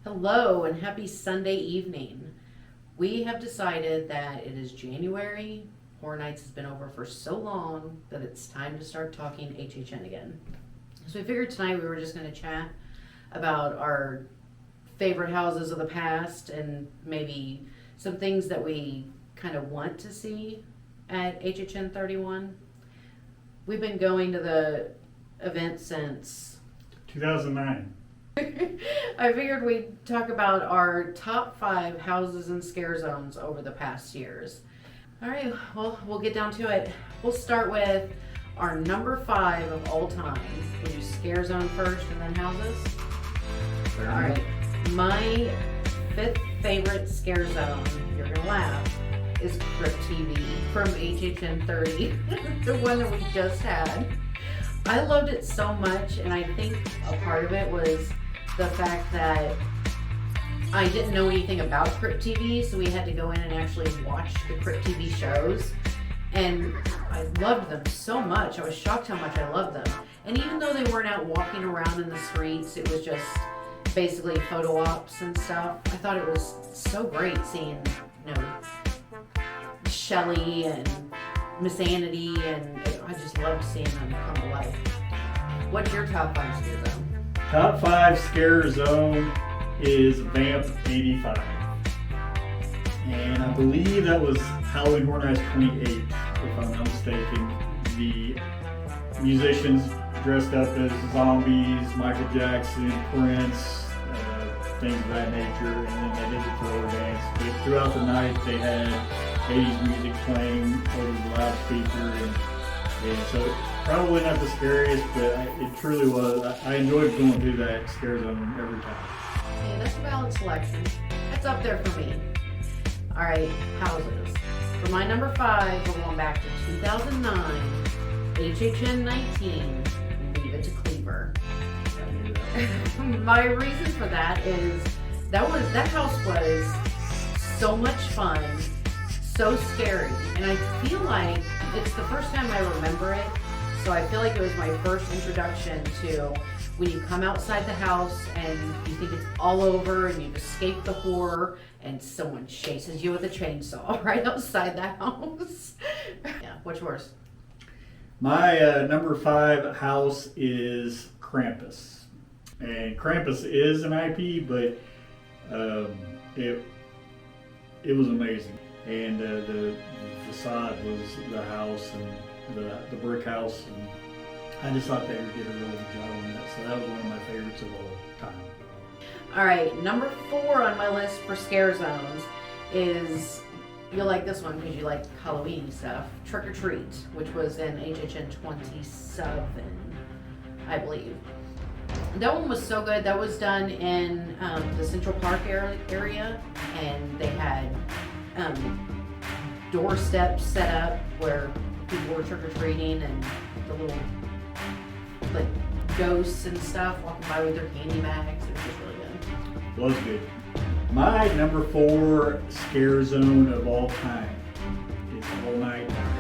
Hello and happy Sunday evening. We have decided that it is January. Horror Nights has been over for so long that it's time to start talking HHN again. So we figured tonight we were just going to chat about our favorite houses of the past and maybe some things that we kind of want to see at HHN 31. We've been going to the event since 2009. I figured we'd talk about our top 5 houses and scare zones over the past years. All right, well, we'll get down to it. We'll start with our number 5 of all time. We'll do scare zone first and then houses. All right, my 5th favorite scare zone, you're gonna laugh, is Crypt TV from HHN 30, the one that we just had. I loved it so much, and I think a part of it was the fact that I didn't know anything about Crypt TV, so we had to go in and actually watch the Crypt TV shows, and I loved them so much. I was shocked how much I loved them. And even though they weren't out walking around in the streets, it was just basically photo ops and stuff. I thought it was so great seeing, Shelley and Miss Anity, and I just loved seeing them come to life. What's your top 5 scare zone? Top 5 scare zone is Vamp 85. And I believe that was Halloween Horror Nights 28, if I'm not mistaken. The musicians dressed up as zombies, Michael Jackson, Prince, things of that nature, and then they did the thriller dance. But throughout the night they had 80s music playing over the loudspeaker, and so probably not the scariest, but it truly was. I enjoyed going through that scare zone every time. Yeah, that's a valid selection. That's up there for me. All right, houses. For my number 5, we're going back to 2009, HHN 19, Leave It to Cleaver. My reason for that is that house was so much fun, so scary, and I feel like it's the first time I remember it, so I feel like it was my first introduction to when you come outside the house and you think it's all over and you've escaped the horror and someone chases you with a chainsaw right outside the house. Yeah, what's yours? My number 5 house is Krampus. And Krampus is an IP, but it was amazing. And the facade was the house and the brick house, and I just thought they did a really good job on that. So that was one of my favorites of all time. All right, number 4 on my list for scare zones is, you'll like this one because you like Halloween stuff, Trick or Treat, which was in HHN 27, I believe. That one was so good. That was done in the Central Park area, and they had doorsteps set up where people were trick-or-treating, and the little ghosts and stuff walking by with their candy bags. It was just really good. Was good. My number 4 scare zone of all time is All Night Dying.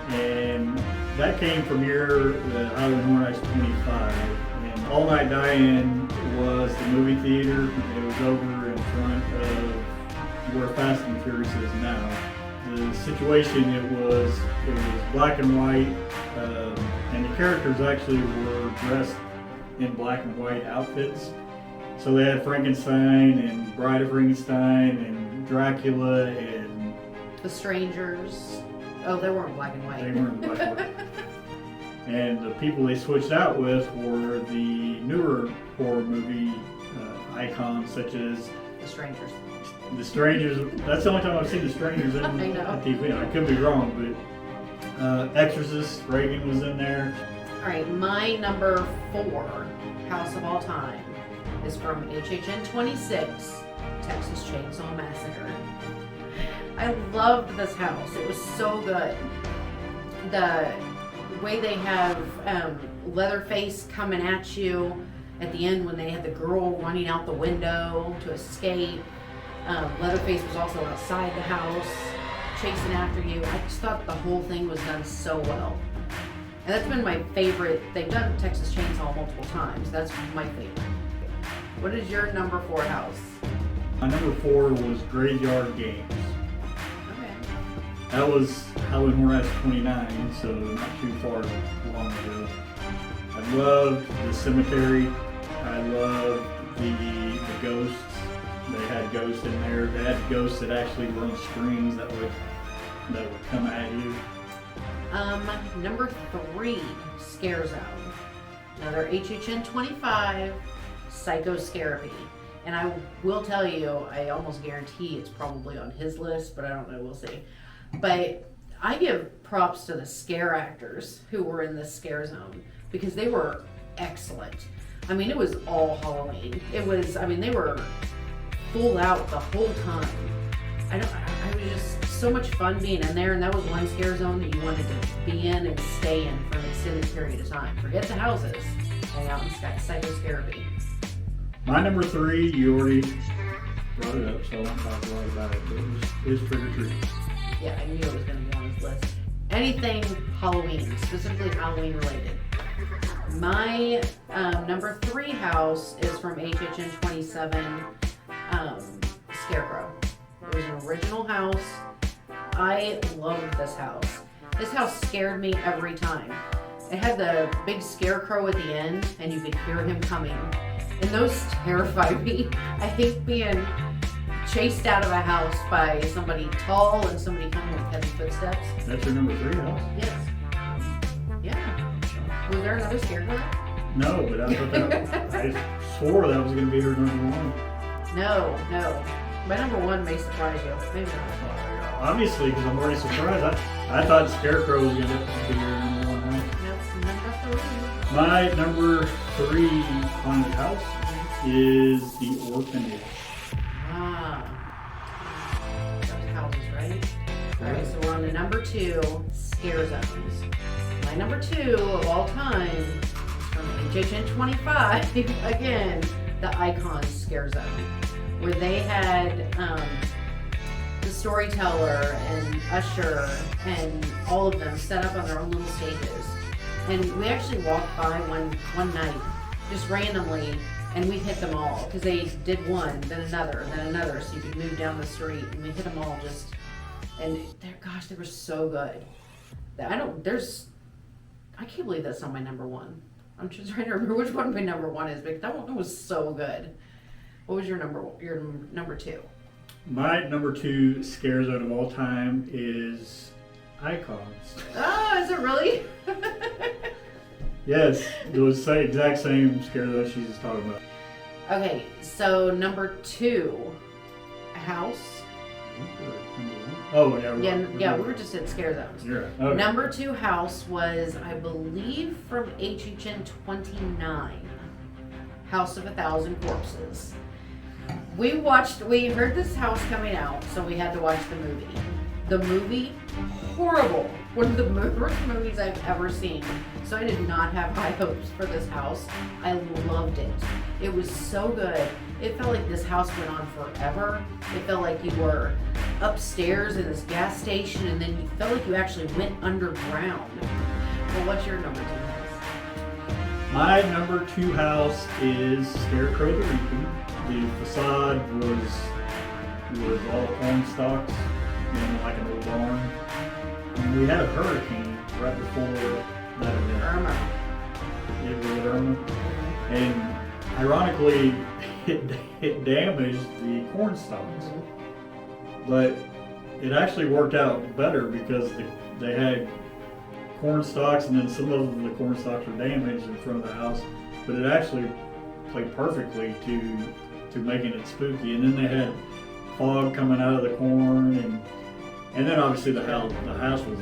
And that came from the Halloween Horror Nights 25. And All Night Dying was the movie theater. It was over in front of where Fast and Furious is now. The situation, it was black and white, and the characters actually were dressed in black and white outfits. So they had Frankenstein and Bride of Frankenstein and Dracula and The Strangers. Oh, they weren't black and white. They weren't black and white. And the people they switched out with were the newer horror movie icons, such as The Strangers. The Strangers. That's the only time I've seen The Strangers on TV. I could be wrong, but Exorcist, Reagan was in there. All right, my number 4 house of all time is from HHN 26, Texas Chainsaw Massacre. I loved this house. It was so good. The way they have Leatherface coming at you at the end when they had the girl running out the window to escape. Leatherface was also outside the house chasing after you. I just thought the whole thing was done so well. And that's been my favorite. They've done Texas Chainsaw multiple times. That's my favorite. What is your number 4 house? My number 4 was Graveyard Games. Okay. That was Halloween Horror Nights 29, so not too far long ago. I loved the cemetery. I loved the ghosts. They had ghosts in there. They had ghosts that actually were on strings that would come at you. Number 3, Scare Zone. Another HHN 25, Psycho Scarabee. And I will tell you, I almost guarantee it's probably on his list, but I don't know, we'll see. But I give props to the scare actors who were in this Scare Zone because they were excellent. I mean, it was all Halloween. They were full out the whole time. I was just so much fun being in there, and that was one Scare Zone that you wanted to be in and stay in for an extended period of time. Forget the houses. Hang out in Psycho Scarabee. My number 3, you already brought it up, so I won't talk a lot about it, but it was Trick or Treat. Yeah, I knew it was going to be on his list. Anything Halloween, specifically Halloween related. My number 3 house is from HHN 27, Scarecrow. It was an original house. I loved this house. This house scared me every time. It had the big scarecrow at the end, and you could hear him coming. And those terrified me. I hate being chased out of a house by somebody tall and somebody coming with heavy footsteps. That's your number 3 house? Yes. Yeah. Was there another scarecrow? No, but I thought I swore that was going to be her number 1. No. My number 1 may surprise you. Maybe not. Obviously, because I'm already surprised. I thought Scarecrow was going to be your number 1 house. Nope, number 3. My number 3 haunted house is the Orphanage. Those houses, right? Alright, so we're on the number 2, Scare Zones. My number 2 of all time is from HHN 25, again, the Icons Scare Zone, where they had the storyteller and usher and all of them set up on their own little stages. And we actually walked by one night, just randomly, and we hit them all because they did one, then another, so you could move down the street, and we hit them all just. And they were so good. I can't believe that's not my number 1. I'm just trying to remember which one my number 1 is because that one was so good. What was your number 2? My number 2 scare zone of all time is Icons. Oh, is it really? Yes, it was the exact same scare zone she's just talking about. Okay, so number 2, House. Oh, yeah. We were just at Scare Zones. You're right. Okay. Number 2 house was, I believe, from HHN 29, House of 1,000 Corpses. We heard this house coming out, so we had to watch the movie. The movie, horrible. One of the worst movies I've ever seen. So I did not have high hopes for this house. I loved it. It was so good. It felt like this house went on forever. It felt like you were upstairs in this gas station, and then you felt like you actually went underground. Well, what's your number 2 house? My number 2 house is Scarecrow the Reaping. The facade was all corn stalks, like an old barn. And we had a hurricane right before that event. Irma. It was Irma. And ironically, it damaged the corn stalks. But it actually worked out better because they had corn stalks, and then some of the corn stalks were damaged in front of the house. But it actually played perfectly to making it spooky. And then they had fog coming out of the corn, and then obviously the house was.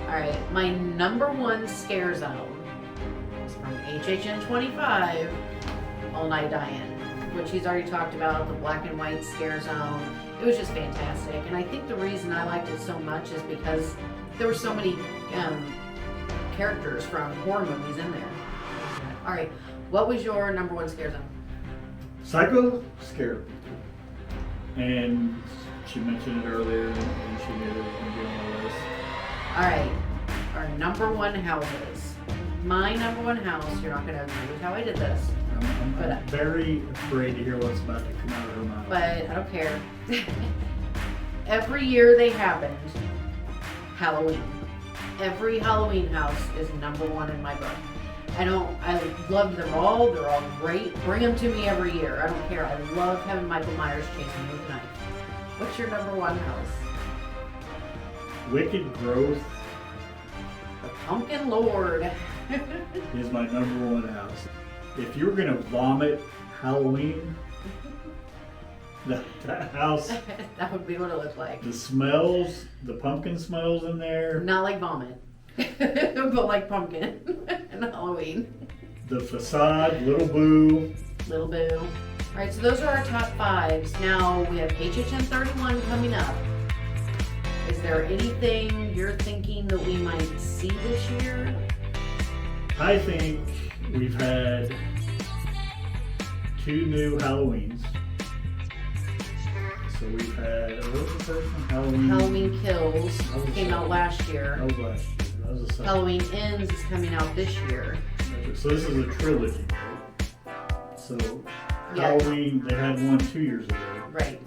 All right, my number 1 scare zone is from HHN 25, All Night Diane, which he's already talked about, the black and white scare zone. It was just fantastic, and I think the reason I liked it so much is because there were so many characters from horror movies in there. All right, what was your number 1 scare zone? Psycho Scarabee. And she mentioned it earlier, and she knew it was going to be on the list. All right, our number 1 houses. My number 1 house, you're not going to agree with how I did this. I'm very afraid to hear what's about to come out of her mouth. But I don't care. Every year they happened, Halloween. Every Halloween house is #1 in my book. I love them all. They're all great. Bring them to me every year. I don't care. I love having Michael Myers chasing me with a knife. What's your #1 house? Wicked Growth The Pumpkin Lord. is my #1 house. If you were gonna vomit Halloween, that house, That would be what it looked like. the smells, the pumpkin smells in there, Not like vomit, but like pumpkin and Halloween. the facade, Little Boo. Little Boo. All right, so those are our top 5s. Now we have HHN 31 coming up. Is there anything you're thinking that we might see this year? I think we've had 2 new Halloweens. So we've had, what was the first one? Halloween Kills That was- came out last year. That was last year. That was the second. Halloween Ends is coming out this year. So this is a trilogy, right? So Yeah. Halloween, they had one 2 years ago. Right.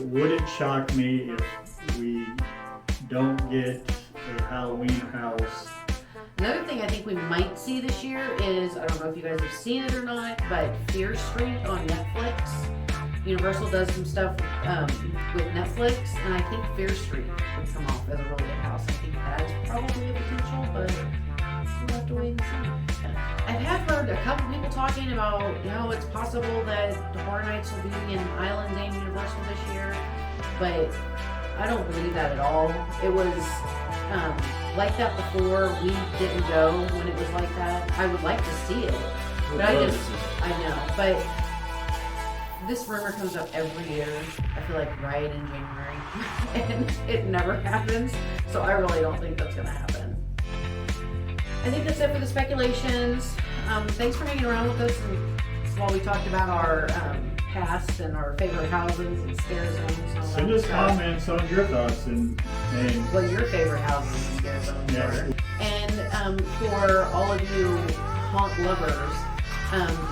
Would it shock me if we don't get a Halloween house? Another thing I think we might see this year is, I don't know if you guys have seen it or not, but Fear Street on Netflix. Universal does some stuff with Netflix, and I think Fear Street would come off as a really good house. I think that is probably a potential, but we'll have to wait and see. I have heard a couple people talking about, it's possible that the Horror Nights will be in Islands and Universal this year, but I don't believe that at all. It was like that before. We didn't go when it was like that. I would like to see it, but I know, but this rumor comes up every year. I feel like right in January, and it never happens. So I really don't think that's gonna happen. I think that's it for the speculations. Thanks for hanging around with us and while we talked about our past and our favorite houses and scare zones and all Send that us stuff. comments on your thoughts and What your favorite houses and scare zones Yeah. are. And for all of you haunt lovers,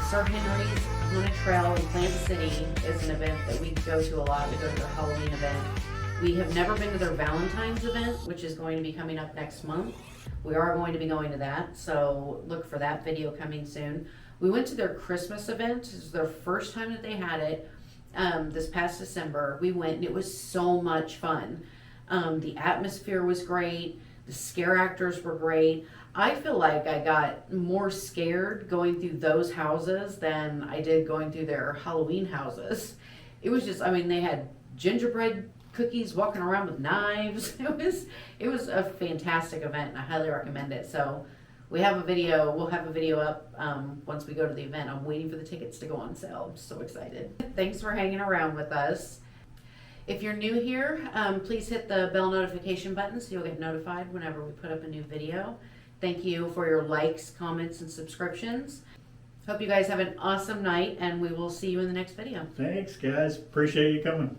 Sir Henry's Haunted Trail in Plant City is an event that we go to a lot. We go to their Halloween event. We have never been to their Valentine's event, which is going to be coming up next month. We are going to be going to that, so look for that video coming soon. We went to their Christmas event. This is their first time that they had it. This past December, we went and it was so much fun. The atmosphere was great. The scare actors were great. I feel like I got more scared going through those houses than I did going through their Halloween houses. It was just, they had gingerbread cookies walking around with knives. It was a fantastic event and I highly recommend it. So we'll have a video up once we go to the event. I'm waiting for the tickets to go on sale. I'm so excited. Thanks for hanging around with us. If you're new here, please hit the bell notification button so you'll get notified whenever we put up a new video. Thank you for your likes, comments, and subscriptions. Hope you guys have an awesome night and we will see you in the next video. thanks guys. Appreciate you coming.